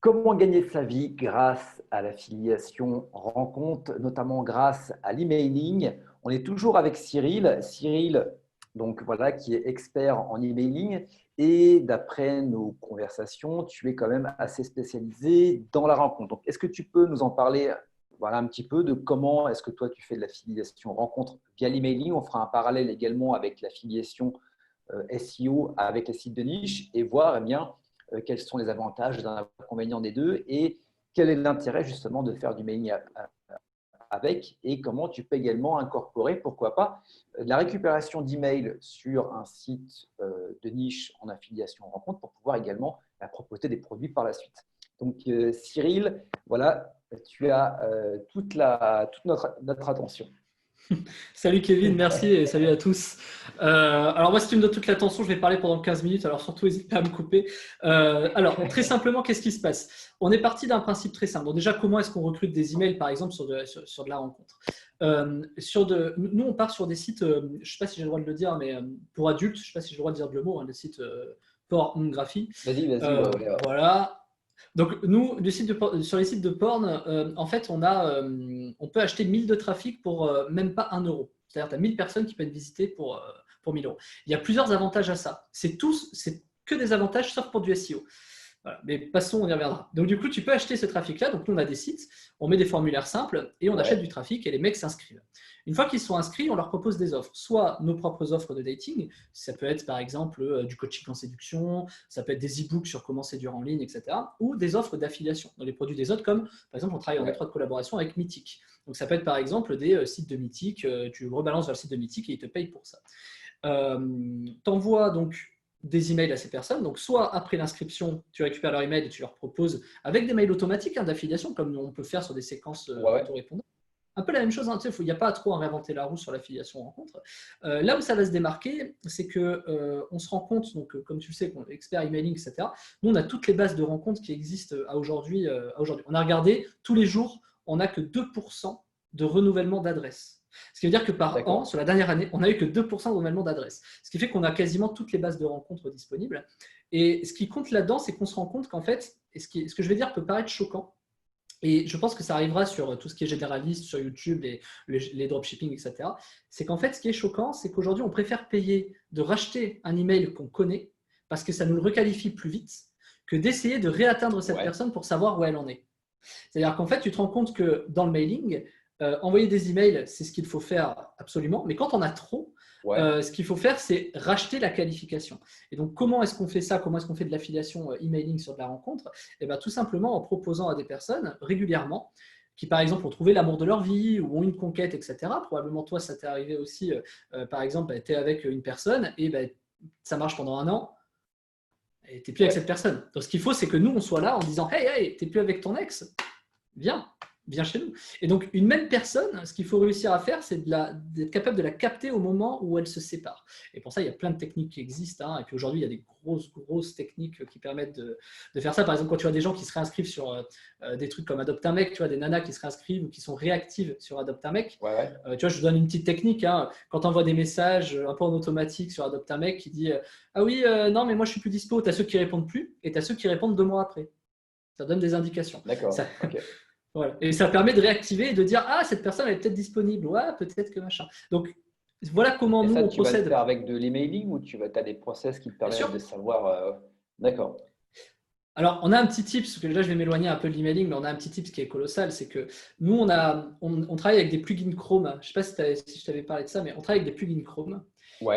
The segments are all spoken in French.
Comment gagner sa vie grâce à l'affiliation rencontre, notamment grâce à l'emailing? On est toujours avec Cyril. Cyril, donc voilà, qui est expert en emailing. Et d'après nos conversations, tu es quand même assez spécialisé dans la rencontre. Donc, est-ce que tu peux nous en parler voilà, un petit peu de comment est-ce que toi tu fais de l'affiliation rencontre via l'emailing? On fera un parallèle également avec l'affiliation SEO avec les sites de niche et voir eh bien, quels sont les avantages et les inconvénients des deux et quel est l'intérêt justement de faire du mailing avec et comment tu peux également incorporer, pourquoi pas, de la récupération d'emails sur un site de niche en affiliation rencontre pour pouvoir également proposer des produits par la suite. Donc Cyril, voilà, tu as toute notre attention. Salut Kevin, merci et salut à tous. Alors moi, si tu me donnes toute l'attention, je vais parler pendant 15 minutes, alors surtout n'hésite pas à me couper. Alors très simplement, qu'est-ce qui se passe? On est parti d'un principe très simple. Donc déjà, comment est-ce qu'on recrute des emails, par exemple, sur de la rencontre? Nous, on part sur des sites, je ne sais pas si j'ai le droit de le dire, mais pour adultes, je ne sais pas si j'ai le droit de dire le mot, hein, des sites pornographie. Vas-y, Voilà. Donc, nous, sur les sites de porn, en fait, on peut acheter 1000 de trafic pour même pas 1 euro. C'est-à-dire, tu as 1000 personnes qui peuvent être visitées pour 1000 euros. Il y a plusieurs avantages à ça. C'est que des avantages, sauf pour du SEO. Voilà. Mais passons, on y reviendra. Donc, du coup, tu peux acheter ce trafic-là. Donc, nous, on a des sites, on met des formulaires simples et on achète du trafic et les mecs s'inscrivent. Une fois qu'ils sont inscrits, on leur propose des offres. Soit nos propres offres de dating, ça peut être par exemple du coaching en séduction, ça peut être des e-books sur comment séduire en ligne, etc. Ou des offres d'affiliation dans les produits des autres, comme par exemple, on travaille en étroite collaboration avec Mythic. Donc, ça peut être par exemple des sites de Mythic, tu rebalances vers le site de Mythic et ils te payent pour ça. T'envoies donc des emails à ces personnes. Donc, soit après l'inscription, tu récupères leur email et tu leur proposes avec des mails automatiques d'affiliation, comme on peut faire sur des séquences auto-répondants. Un peu la même chose, hein, il n'y a pas à trop réinventer la roue sur l'affiliation rencontre. Là où ça va se démarquer, c'est qu'on se rend compte, donc, comme tu le sais, expert emailing, etc. Nous, on a toutes les bases de rencontres qui existent aujourd'hui. On a regardé, tous les jours, on n'a que 2% de renouvellement d'adresse. Ce qui veut dire que par an, sur la dernière année, on n'a eu que 2% de renouvellement d'adresse. Ce qui fait qu'on a quasiment toutes les bases de rencontres disponibles. Et ce qui compte là-dedans, c'est qu'on se rend compte qu'en fait, et ce que je vais dire peut paraître choquant, et je pense que ça arrivera sur tout ce qui est généraliste, sur YouTube, les dropshipping, etc. C'est qu'en fait, ce qui est choquant, c'est qu'aujourd'hui, on préfère payer de racheter un email qu'on connaît parce que ça nous le requalifie plus vite que d'essayer de réatteindre cette personne pour savoir où elle en est. C'est-à-dire qu'en fait, tu te rends compte que dans le mailing, envoyer des emails, c'est ce qu'il faut faire absolument. Mais quand on a trop, ce qu'il faut faire, c'est racheter la qualification. Et donc, comment est-ce qu'on fait ça? Comment est-ce qu'on fait de l'affiliation emailing sur de la rencontre? Et bien, tout simplement en proposant à des personnes régulièrement qui, par exemple, ont trouvé l'amour de leur vie ou ont une conquête, etc. Probablement, toi, ça t'est arrivé aussi. Par exemple, tu es avec une personne et ça marche pendant 1 an. Et tu n'es plus avec cette personne. Donc, ce qu'il faut, c'est que nous, on soit là en disant « Hey, tu n'es plus avec ton ex, viens chez nous ». Et donc, une même personne, ce qu'il faut réussir à faire, c'est d'être capable de la capter au moment où elle se sépare. Et pour ça, il y a plein de techniques qui existent. Et puis aujourd'hui, il y a des grosses techniques qui permettent de faire ça. Par exemple, quand tu as des gens qui se réinscrivent sur des trucs comme Adopte un mec, tu vois, des nanas qui se réinscrivent ou qui sont réactives sur Adopte un mec. Tu vois, je vous donne une petite technique. Quand tu envoies des messages un peu en automatique sur Adopte un mec qui dit « Ah oui, non, mais moi, je suis plus dispo », tu as ceux qui répondent plus et tu as ceux qui répondent 2 mois après. Ça donne des indications. D'accord. Voilà. Et ça permet de réactiver et de dire « Ah, cette personne elle est peut-être disponible. Ouais, peut-être que machin. » Donc, voilà comment nous, on procède. Tu vas le faire avec de l'emailing ou tu as des process qui te permettent de savoir D'accord. Alors, on a un petit tip, parce que là, je vais m'éloigner un peu de l'emailing, mais on a un petit tip qui est colossal, c'est que nous, on travaille avec des plugins Chrome. Je ne sais pas si je t'avais parlé de ça, mais on travaille avec des plugins Chrome.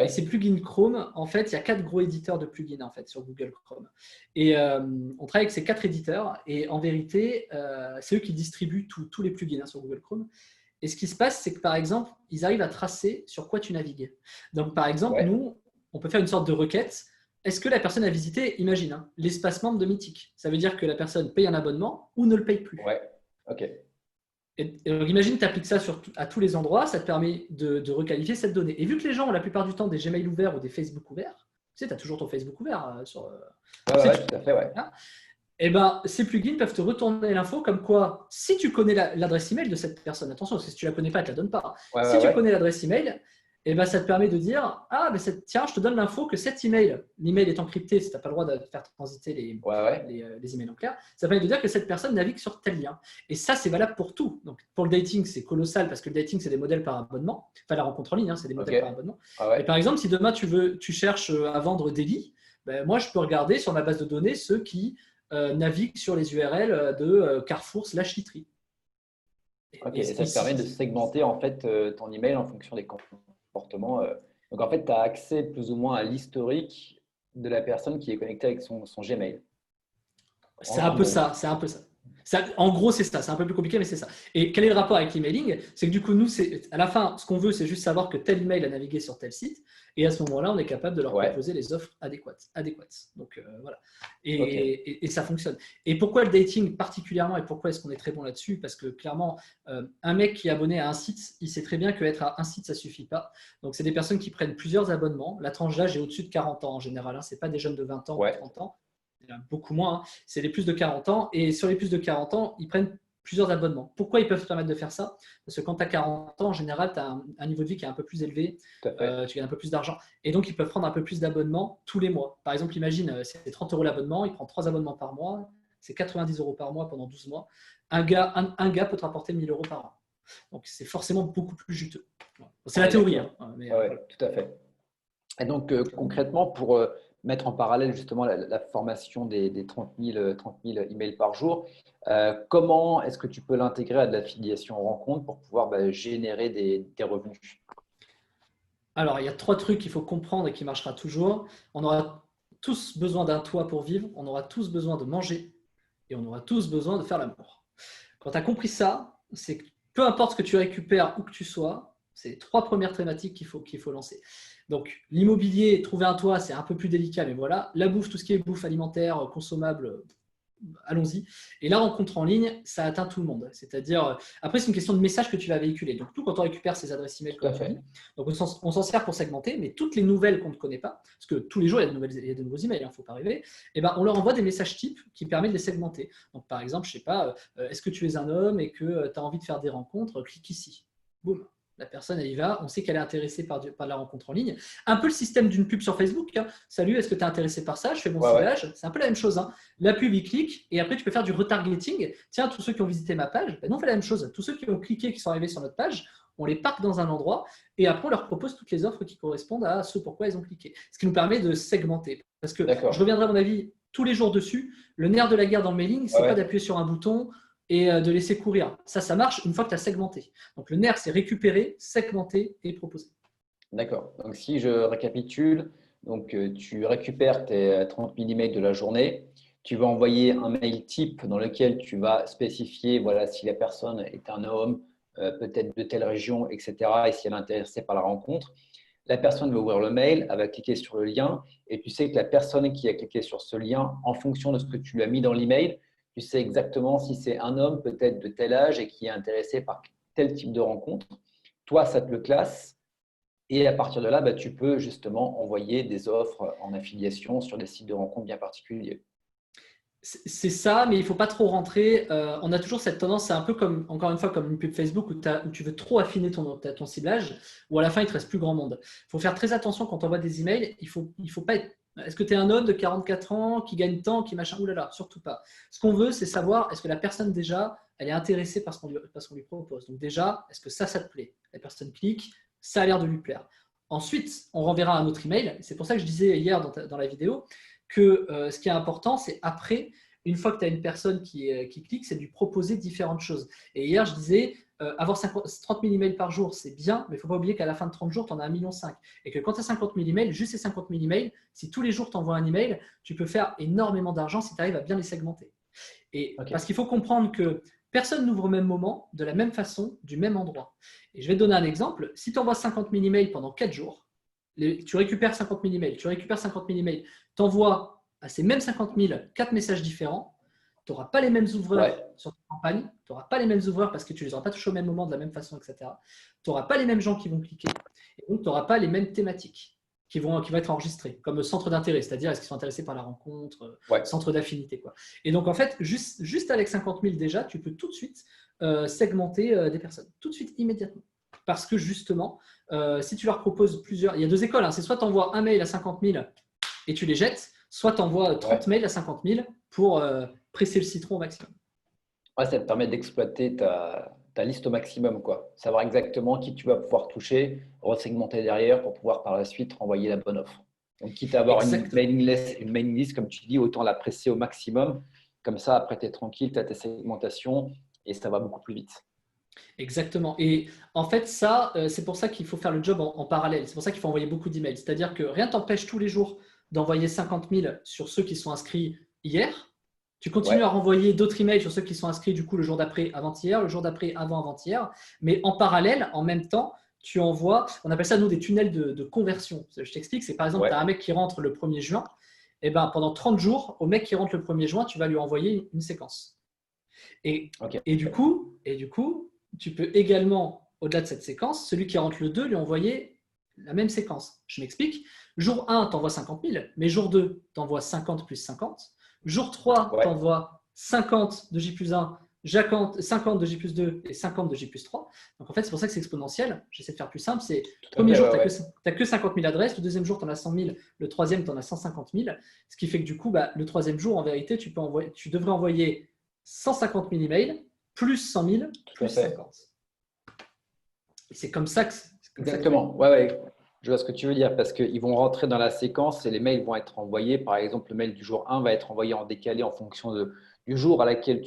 Et ces plugins Chrome, en fait, il y a 4 gros éditeurs de plugins en fait, sur Google Chrome. Et on travaille avec ces 4 éditeurs. Et en vérité, c'est eux qui distribuent tous les plugins sur Google Chrome. Et ce qui se passe, c'est que par exemple, ils arrivent à tracer sur quoi tu navigues. Donc, par exemple, nous, on peut faire une sorte de requête. Est-ce que la personne a visité, imagine, l'espace membre de Mythic? Ça veut dire que la personne paye un abonnement ou ne le paye plus. Et donc, imagine, tu appliques ça à tous les endroits, ça te permet de requalifier cette donnée. Et vu que les gens ont la plupart du temps des Gmail ouverts ou des Facebook ouverts, tu sais, tu as toujours ton Facebook ouvert sur. Tout à fait, Et ben, ces plugins peuvent te retourner l'info comme quoi, si tu connais l'adresse email de cette personne, attention, parce que si tu ne la connais pas, elle ne te la donne pas. Si tu connais l'adresse email, et ben, ça te permet de dire, ah, mais tiens, je te donne l'info que cet email, l'email est encrypté, si tu n'as pas le droit de faire transiter les emails en clair, ça permet de dire que cette personne navigue sur tel lien. Et ça, c'est valable pour tout. Donc, pour le dating, c'est colossal parce que le dating, c'est des modèles par abonnement. Enfin, la rencontre en ligne, hein, c'est des modèles par abonnement. Et par exemple, si demain, tu cherches à vendre des lits, ben, moi, je peux regarder sur ma base de données ceux qui naviguent sur les URL de Carrefour/literie. Et ça te permet de segmenter en fait ton email en fonction des comportements. Donc en fait, tu as accès plus ou moins à l'historique de la personne qui est connectée avec son Gmail. C'est un peu ça, c'est un peu ça. En gros, c'est ça. C'est un peu plus compliqué, mais c'est ça. Et quel est le rapport avec l'emailing? C'est que du coup, nous, à la fin, ce qu'on veut, c'est juste savoir que tel email a navigué sur tel site. Et à ce moment-là, on est capable de leur proposer les offres adéquates. Donc, voilà. Et ça fonctionne. Et pourquoi le dating particulièrement et pourquoi est-ce qu'on est très bon là-dessus? Parce que clairement, un mec qui est abonné à un site, il sait très bien qu'être à un site, ça ne suffit pas. Donc, c'est des personnes qui prennent plusieurs abonnements. La tranche d'âge est au-dessus de 40 ans en général. Hein. Ce n'est pas des jeunes de 20 ans ou 30 ans. Beaucoup moins, hein. C'est les plus de 40 ans. Et sur les plus de 40 ans, ils prennent plusieurs abonnements. Pourquoi ils peuvent se permettre de faire ça? Parce que quand tu as 40 ans, en général, tu as un niveau de vie qui est un peu plus élevé, tu gagnes un peu plus d'argent. Et donc, ils peuvent prendre un peu plus d'abonnements tous les mois. Par exemple, imagine, c'est 30 € l'abonnement, il prend 3 abonnements par mois, c'est 90 € par mois pendant 12 mois. Un gars peut te rapporter 1 000 € par an. Donc, c'est forcément beaucoup plus juteux. C'est la théorie. Hein, mais, tout à fait. Et donc, concrètement, pour mettre en parallèle justement la formation des 30 000 emails par jour, comment est-ce que tu peux l'intégrer à de l'affiliation rencontre pour pouvoir générer des revenus? Alors, il y a 3 trucs qu'il faut comprendre et qui marchera toujours. On aura tous besoin d'un toit pour vivre, on aura tous besoin de manger et on aura tous besoin de faire l'amour. Quand tu as compris ça, c'est que peu importe ce que tu récupères où que tu sois, c'est les 3 premières thématiques qu'il faut lancer. Donc, l'immobilier, trouver un toit, c'est un peu plus délicat, mais voilà. La bouffe, tout ce qui est bouffe alimentaire, consommable, allons-y. Et la rencontre en ligne, ça atteint tout le monde. C'est-à-dire, après, c'est une question de message que tu vas véhiculer. Donc, tout quand on récupère ces adresses email, comme tu dis, donc on s'en sert pour segmenter, mais toutes les nouvelles qu'on ne connaît pas, parce que tous les jours, il y a de nouveaux emails, il ne faut pas rêver, et ben, on leur envoie des messages types qui permettent de les segmenter. Donc, par exemple, je ne sais pas, est-ce que tu es un homme et que tu as envie de faire des rencontres, clique ici. Boum. La personne, elle y va, on sait qu'elle est intéressée par la rencontre en ligne. Un peu le système d'une pub sur Facebook. Hein. Salut, est-ce que tu es intéressé par ça? Je fais mon ciblage. C'est un peu la même chose. Hein. La pub, il clique et après, tu peux faire du retargeting. Tiens, tous ceux qui ont visité ma page, nous, on fait la même chose. Tous ceux qui ont cliqué, qui sont arrivés sur notre page, on les parque dans un endroit et après, on leur propose toutes les offres qui correspondent à ce pourquoi ils ont cliqué. Ce qui nous permet de segmenter. Parce que je reviendrai, à mon avis, tous les jours dessus. Le nerf de la guerre dans le mailing, ce n'est pas d'appuyer sur un bouton et de laisser courir. Ça marche une fois que tu as segmenté. Donc, le nerf, c'est récupérer, segmenter et proposer. D'accord. Donc, si je récapitule, donc, tu récupères tes 30 000 emails de la journée. Tu vas envoyer un mail type dans lequel tu vas spécifier si la personne est un homme, peut-être de telle région, etc. et si elle est intéressée par la rencontre. La personne va ouvrir le mail, elle va cliquer sur le lien et tu sais que la personne qui a cliqué sur ce lien, en fonction de ce que tu lui as mis dans l'email, tu sais exactement si c'est un homme peut-être de tel âge et qui est intéressé par tel type de rencontre. Toi, ça te le classe et à partir de là, tu peux justement envoyer des offres en affiliation sur des sites de rencontres bien particuliers. C'est ça, mais il ne faut pas trop rentrer. On a toujours cette tendance, c'est un peu comme, encore une fois, comme une pub Facebook où tu veux trop affiner ton ciblage, où à la fin, il ne te reste plus grand monde. Il faut faire très attention quand on envoie des emails. Il faut pas être. Est-ce que tu es un homme de 44 ans qui gagne tant, qui machin? Ouh là là, surtout pas. Ce qu'on veut, c'est savoir est-ce que la personne déjà, elle est intéressée par ce qu'on lui propose. Donc déjà, est-ce que ça te plaît? La personne clique, ça a l'air de lui plaire. Ensuite, on renverra un autre email. C'est pour ça que je disais hier dans la vidéo que ce qui est important, c'est après, une fois que tu as une personne qui clique, c'est de lui proposer différentes choses. Et hier, je disais, avoir 30 000 emails par jour, c'est bien, mais il ne faut pas oublier qu'à la fin de 30 jours, tu en as 1,5 million. Et que quand tu as 50 000 emails, juste ces 50 000 emails, si tous les jours tu envoies un email, tu peux faire énormément d'argent si tu arrives à bien les segmenter. Parce qu'il faut comprendre que personne n'ouvre au même moment, de la même façon, du même endroit. Et je vais te donner un exemple. Si tu envoies 50 000 emails pendant 4 jours, tu récupères 50 000 emails, tu envoies à ces mêmes 50 000 4 messages différents, tu n'auras pas les mêmes ouvreurs sur ta campagne, tu n'auras pas les mêmes ouvreurs parce que tu ne les auras pas touchés au même moment de la même façon, etc. Tu n'auras pas les mêmes gens qui vont cliquer et donc tu n'auras pas les mêmes thématiques qui vont être enregistrées comme centre d'intérêt, c'est-à-dire est-ce qu'ils sont intéressés par la rencontre, centre d'affinité. Et donc en fait, juste avec 50 000 déjà, tu peux tout de suite segmenter des personnes, tout de suite, immédiatement. parce que justement, si tu leur proposes plusieurs… Il y a deux écoles, hein, c'est soit tu envoies un mail à 50 000 et tu les jettes, soit tu envoies 30 mails à 50 000 pour presser le citron au maximum. Ouais, ça te permet d'exploiter ta liste au maximum, quoi. Savoir exactement qui tu vas pouvoir toucher, resegmenter derrière pour pouvoir par la suite renvoyer la bonne offre. Donc, quitte à avoir Exactement. une mailing list, comme tu dis, autant la presser au maximum. Comme ça, après, tu es tranquille, tu as tes segmentations et ça va beaucoup plus vite. Exactement. Et en fait, ça, c'est pour ça qu'il faut faire le job en parallèle. C'est pour ça qu'il faut envoyer beaucoup d'emails. C'est-à-dire que rien ne t'empêche tous les jours d'envoyer 50 000 sur ceux qui sont inscrits hier. Tu continues à Ouais, renvoyer d'autres emails sur ceux qui sont inscrits du coup le jour d'après, avant-hier, le jour d'après, avant-avant-hier. Mais en parallèle, en même temps, tu envoies, on appelle ça nous des tunnels de conversion. Je t'explique, c'est par exemple, tu as un ouais, mec qui rentre le 1er juin, et ben, pendant 30 jours, au mec qui rentre le 1er juin, tu vas lui envoyer une séquence. Et, ok. et du coup, tu peux également, au-delà de cette séquence, celui qui rentre le 2, lui envoyer la même séquence. Je m'explique. Jour 1, tu envoies 50 000, mais jour 2, tu envoies 50 plus 50. Jour 3, tu Ouais, envoies 50 de J plus 1, 50 de J plus 2 et 50 de J plus 3. Donc en fait, c'est pour ça que c'est exponentiel. J'essaie de faire plus simple. C'est tout à premier fait, jour, ouais, tu ouais. n'as que 50 000 adresses. Le deuxième jour, tu en as 100 000. Le troisième, tu en as 150 000. Ce qui fait que du coup, le troisième jour, en vérité, tu devrais envoyer 150 000 emails, plus 100 000, Tout plus à fait. 50. Et c'est comme ça que tu gagnes. Exactement. Ouais, ouais. Je vois ce que tu veux dire parce qu'ils vont rentrer dans la séquence et les mails vont être envoyés. Par exemple, le mail du jour 1 va être envoyé en décalé en fonction du jour à laquelle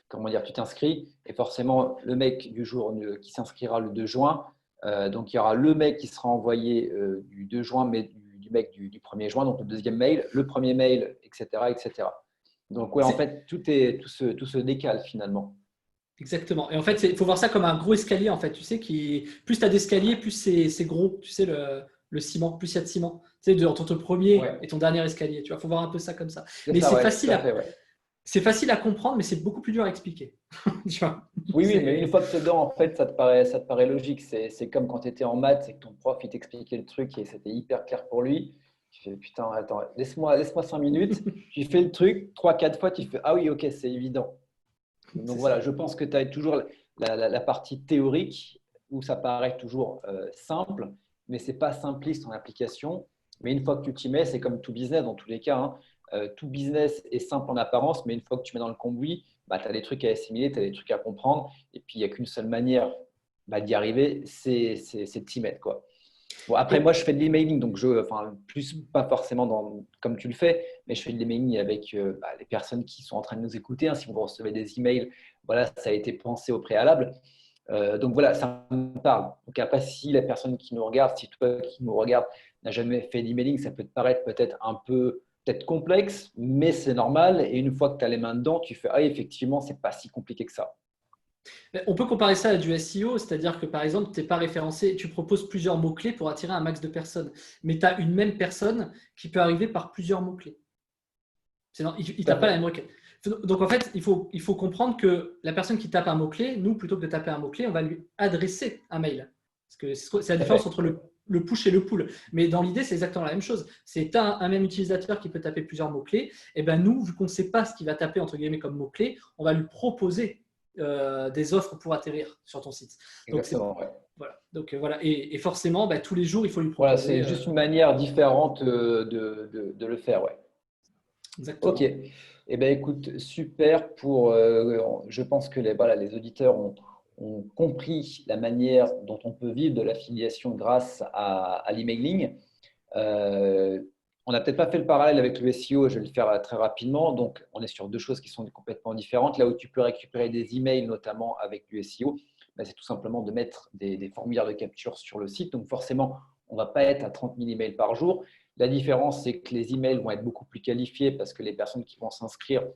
comment dire, tu t'inscris. Et forcément, le mec du jour qui s'inscrira le 2 juin, donc il y aura le mail qui sera envoyé du 2 juin, mais du mec du 1er juin, donc le deuxième mail, le premier mail, etc., etc. Donc, ouais, en C'est fait, tout se décale finalement. exactement. Et en fait, il faut voir ça comme un gros escalier, en fait. Tu sais, plus tu as d'escaliers, plus c'est gros. Tu sais, le ciment, plus il y a de ciment. Tu sais, entre ton premier et Ouais, ton dernier escalier. Tu vois, faut voir un peu ça comme ça. c'est Mais ça, ouais, tout à fait, ouais. c'est facile à comprendre, mais c'est beaucoup plus dur à expliquer. Tu vois, Oui, oui, mais une c'est fois que tu es dedans, en fait, ça te paraît logique. C'est comme quand tu étais en maths et que ton prof il t'expliquait le truc et c'était hyper clair pour lui. Tu fais putain, attends, laisse-moi 5 minutes. Tu fais le truc 3, 4 fois, tu fais ah oui, ok, c'est évident. Donc c'est voilà, ça. je pense que tu as toujours la partie théorique où ça paraît toujours simple, mais c'est pas simpliste en application. Mais une fois que tu t'y mets, c'est comme tout business dans tous les cas, hein. Tout business est simple en apparence, mais une fois que tu mets dans le cambouis, bah, tu as des trucs à assimiler, tu as des trucs à comprendre. Et puis, il n'y a qu'une seule manière d'y arriver, c'est de t'y mettre, quoi. Bon, après, moi, Et je fais de l'emailing, donc enfin, plus pas forcément comme tu le fais, mais je fais de l'emailing avec les personnes qui sont en train de nous écouter, hein. Si vous recevez des emails, voilà, ça a été pensé au préalable. Donc voilà, ça me parle. Donc après, si la personne qui nous regarde, si toi qui nous regarde n'a jamais fait d'emailing, ça peut te paraître peut-être un peu peut-être complexe, mais c'est normal. Et une fois que tu as les mains dedans, tu fais ah, effectivement, c'est pas si compliqué que ça. on peut comparer ça à du SEO, c'est-à-dire que par exemple, tu n'es pas référencé, tu proposes plusieurs mots-clés pour attirer un max de personnes, mais tu as une même personne qui peut arriver par plusieurs mots-clés. Il ne Tout à tape pas la même fait. requête. Donc en fait, il faut comprendre que la personne qui tape un mot-clé, nous, plutôt que de taper un mot-clé, on va lui adresser un mail. Parce que c'est la Tout à différence fait. entre le push et le pull. Mais dans l'idée, c'est exactement la même chose. C'est un même utilisateur qui peut taper plusieurs mots-clés. Et ben nous, vu qu'on ne sait pas ce qu'il va taper entre guillemets comme mots-clés, on va lui proposer des offres pour atterrir sur ton site. Donc Exactement. Ouais. voilà. Donc voilà. Et forcément, tous les jours, il faut lui Voilà, proposer c'est juste une manière différente de le faire. Ouais. Ok. exactement. Eh bien, écoute, super je pense que voilà, les auditeurs ont compris la manière dont on peut vivre de l'affiliation grâce à l'emailing. Euh, on n'a peut-être pas fait le parallèle avec le SEO, je vais le faire très rapidement. Donc, on est sur deux choses qui sont complètement différentes. Là où tu peux récupérer des emails, notamment avec du SEO, ben, c'est tout simplement de mettre des formulaires de capture sur le site. Donc, forcément, on ne va pas être à 30 000 emails par jour. La différence, c'est que les emails vont être beaucoup plus qualifiés parce que les personnes qui vont s'inscrire,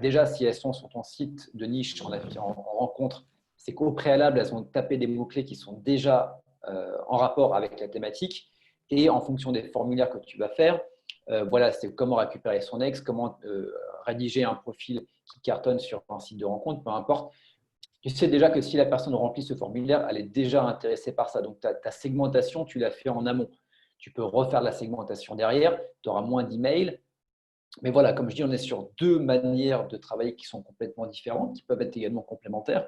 déjà, si elles sont sur ton site de niche en rencontre, c'est qu'au préalable, elles ont tapé des mots-clés qui sont déjà en rapport avec la thématique. Et en fonction des formulaires que tu vas faire, voilà, c'est comment récupérer son ex, comment rédiger un profil qui cartonne sur un site de rencontre, peu importe. Tu sais déjà que si la personne remplit ce formulaire, elle est déjà intéressée par ça. Donc, ta segmentation, tu l'as fait en amont. Tu peux refaire la segmentation derrière, tu auras moins d'emails. Mais voilà, comme je dis, on est sur deux manières de travailler qui sont complètement différentes, qui peuvent être également complémentaires.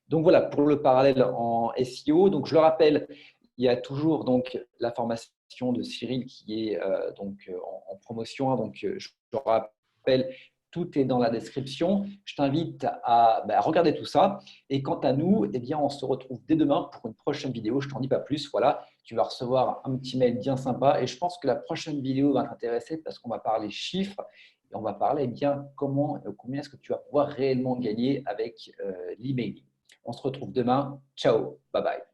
Donc voilà, pour le parallèle en SEO. Donc je le rappelle, il y a toujours donc la formation de Cyril qui est en promotion, hein. Donc je le rappelle, tout est dans la description. Je t'invite à regarder tout ça. Et quant à nous, eh bien, on se retrouve dès demain pour une prochaine vidéo. Je t'en dis pas plus. Voilà, tu vas recevoir un petit mail bien sympa. Et je pense que la prochaine vidéo va t'intéresser parce qu'on va parler chiffres et on va parler bien combien est-ce que tu vas pouvoir réellement gagner avec l'emailing. On se retrouve demain. Ciao, bye bye.